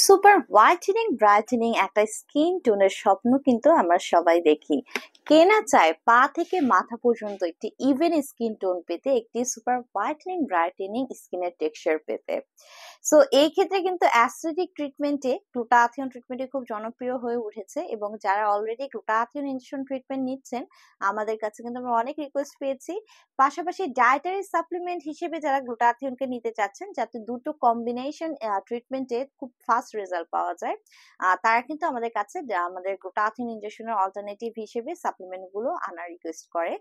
Super whitening brightening একটা skin টোনের স্বপ্ন কিন্তু আমরা সবাই দেখি। কে না চায় পা থেকে মাথা পর্যন্ত একটি ইভেন স্কিন টোন পেতে, একটি সুপার হোয়াইটেনিং ব্রাইটেনিং স্কিনের টেক্সচার পেতে। সো এই ক্ষেত্রে কিন্তু অ্যাস্থেটিক ট্রিটমেন্টে গ্লুটাথিয়ন ট্রিটমেন্টে খুব জনপ্রিয় হয়ে উঠেছে, এবং যারা অলরেডি গ্লুটাথিয়ন ইনজেকশন ট্রিটমেন্ট নিচ্ছেন আমাদের কাছে কিন্তু আমরা অনেক রিকোয়েস্ট পেয়েছি। পাশাপাশি ডায়েটারি সাপ্লিমেন্ট হিসেবে যারা গ্লুটাথিয়নকে নিতে চাচ্ছেন, যাতে দুটো কম্বিনেশন ট্রিটমেন্টে খুব ফাস্ট রেজাল্ট পাওয়া যায়, তারা কিন্তু আমাদের কাছে আমাদের গ্লুটাথিয়ন ইনজেকশনের অল্টারনেটিভ হিসেবে সাপ্লিমেন্ট গুলো আনার রিকোয়েস্ট করে।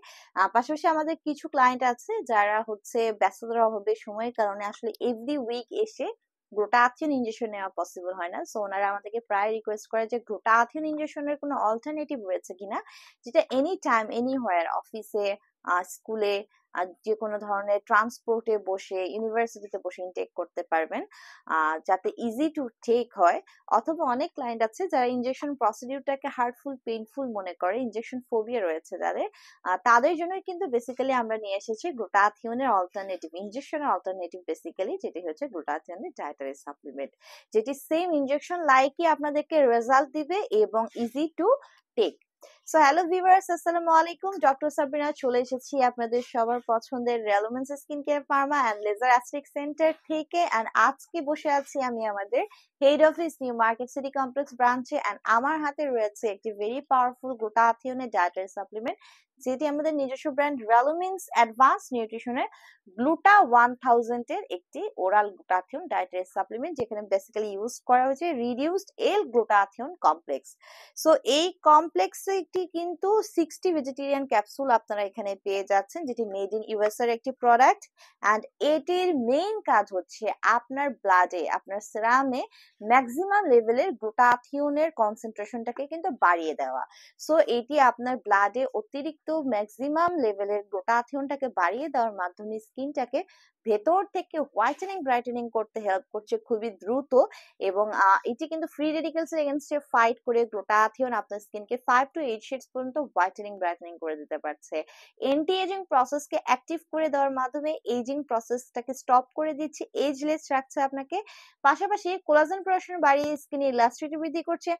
পাশাপাশি আমাদের কিছু ক্লায়েন্ট আছে যারা হচ্ছে ব্যস্ততার অভাবে সময়ের কারণে আসলে এভরি উইক এসে গ্লুটাথিয়ন ইনজেকশন নেওয়া পসিবল হয় না। সো ওনারা আমাদেরকে প্রায় রিকোয়েস্ট করে যে গ্লুটাথিয়ন ইনজেকশনের কোনো অল্টারনেটিভ রয়েছে কিনা, যেটা এনি টাইম এনিহোয়ার, অফিসে, স্কুলে, যে কোনো ধরনের ট্রান্সপোর্টে বসে, ইউনিভার্সিটিতে বসে ইনটেক করতে পারবেন, যাতে ইজি টু টেক হয়। অথবা অনেক ক্লায়েন্ট আছে যারা ইনজেকশন প্রসিডিউরটাকে হার্টফুল, পেইনফুল মনে করে, ইনজেকশন ফোবিয়া রয়েছে যাদের, তাদের জন্যই কিন্তু বেসিক্যালি আমরা নিয়ে এসেছি গ্লুটাথিয়নের অল্টারনেটিভ, ইনজেকশনের অল্টারনেটিভ বেসিক্যালি, যেটি হচ্ছে গ্লুটাথিয়নের ডায়েটারি সাপ্লিমেন্ট, যেটি সেম ইনজেকশন লাইকই আপনাদেরকে রেজাল্ট দিবে এবং easy to take. So hello viewers, আসসালামু আলাইকুম। ডক্টর সাবরিনা চলে এসেছি আপনাদের সবার পছন্দের রেলোমেন্স skin care pharma and laser aesthetic centre থেকে। অ্যান্ড আজকে বসে আছি আমি আমাদের head office New Market City Complex ব্রাঞ্চে, অ্যান্ড আমার হাতে রয়েছে একটি ভেরি পাওয়ারফুল গ্লুটাথিয়নের ডায়েটারি সাপ্লিমেন্ট, যেটি আমাদের নিজস্ব ব্র্যান্ড রেলোমেন্স অ্যাডভান্স নিউট্রিশনের গ্লুটা 1000 এর একটি ওরাল গ্লুটাথিয়ন ডায়েটারি সাপ্লিমেন্ট, যেখানে বেসিক্যালি ইউজ করা হয়েছে রিডিউসড এল গ্লুটাথিয়ন কমপ্লেক্স। সো এই কমপ্লেক্সে একটি কিন্তু 60 ভেজিটেরিয়ান ক্যাপসুল আপনারা এখানে পেয়ে যাচ্ছেন, যেটি মেড ইন ইউএস এর একটি প্রোডাক্ট। অ্যান্ড এটির মেইন কাজ হচ্ছে আপনার ব্লাডে, আপনার সেরামে ম্যাক্সিমাম লেভেলের গ্লুটাথিয়নের কনসেন্ট্রেশনটাকে কিন্তু বাড়িয়ে দেওয়া। সো এটি আপনার ব্লাডে অতিরিক্ত ম্যাক্সিমাম লেভেলের গ্লুটাথিয়নটাকে বাড়িয়ে দেওয়ার মাধ্যমে স্কিনটাকে ভেতর থেকে হোয়াইটেনিং ব্রাইটেনিং করতে হেল্প করছে খুবই দ্রুত। এবং এটি কিন্তু ফ্রি রেডিকেলস এর এগেইনস্টে ফাইট করে গ্লুটাথিয়ন আপনার স্কিনকে 5 to 8 শেডস পর্যন্ত হোয়াইটেনিং ব্রাইটেনিং করে দিতে পারছে। এন্টি এজিং প্রসেসকে অ্যাক্টিভ করে দেওয়ার মাধ্যমে এজিং প্রসেসটাকে স্টপ করে দিচ্ছে, এজলেস রাখছে আপনাকে। পাশাপাশি কোলাজেন প্রোডাকশন বাড়িয়ে স্কিনের ইলাস্টিসিটি বৃদ্ধি করছে।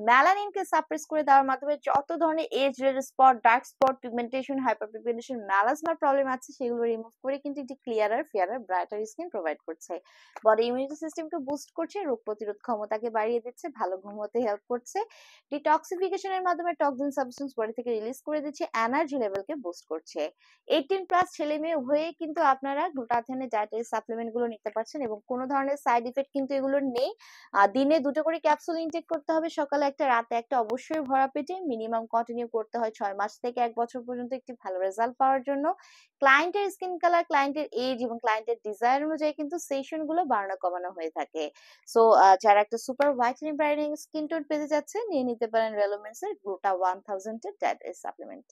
মেলানিনকে সাপ্রেস করে দেওয়ার মাধ্যমে যত ধরনের age related spot, dark spot, pigmentation, hyper pigmentation, মেলাজমার প্রবলেম আছে সেগুলো রিমুভ করে কিন্তু একটি clearer, fairer, brighter skin provide করছে। বডি ইমিউনিটি সিস্টেমকে বুস্ট করছে, রোগ প্রতিরোধ ক্ষমতাকে বাড়িয়ে দিচ্ছে, ভালো ঘুম হতে হেল্প করছে, ডিটক্সিফিকেশনের মাধ্যমে টক্সিন সাবস্টেন্স বডি থেকে রিলিজ করে দিচ্ছে, এনার্জি লেভেলকে বুস্ট করছে। 18+ ছেলে মেয়ে উভয়ে কিন্তু আপনারা গ্লুটাথিয়নের ডায়েটারি সাপ্লিমেন্ট গুলো নিতে পারছেন, এবং কোনো ধরনের সাইড ইফেক্ট কিন্তু এগুলোর নেই। দিনে 2টো করে ক্যাপসুল ইনটেক করতে হবে, সকালে একটা, রাতে একটা, অবশ্যই ভরা পেটে। মিনিমাম কন্টিনিউ করতে হয় 6 মাস থেকে 1 বছর পর্যন্ত একটি ভালো রেজাল্ট পাওয়ার জন্য। ক্লায়েন্টের স্কিন কালার, ক্লায়েন্টের এজ এবং ক্লায়েন্টের ডিজায়ার অনুযায়ী কিন্তু সেশন গুলো বাড়ানো কমানো হয়ে থাকে। সো যারা একটা super whitening brightening skin tone পেতে যাচ্ছে, নিয়ে নিতে পারেন রেলোমেন্স এর গ্লুটা 1000 এর ডায়েটারি সাপ্লিমেন্ট।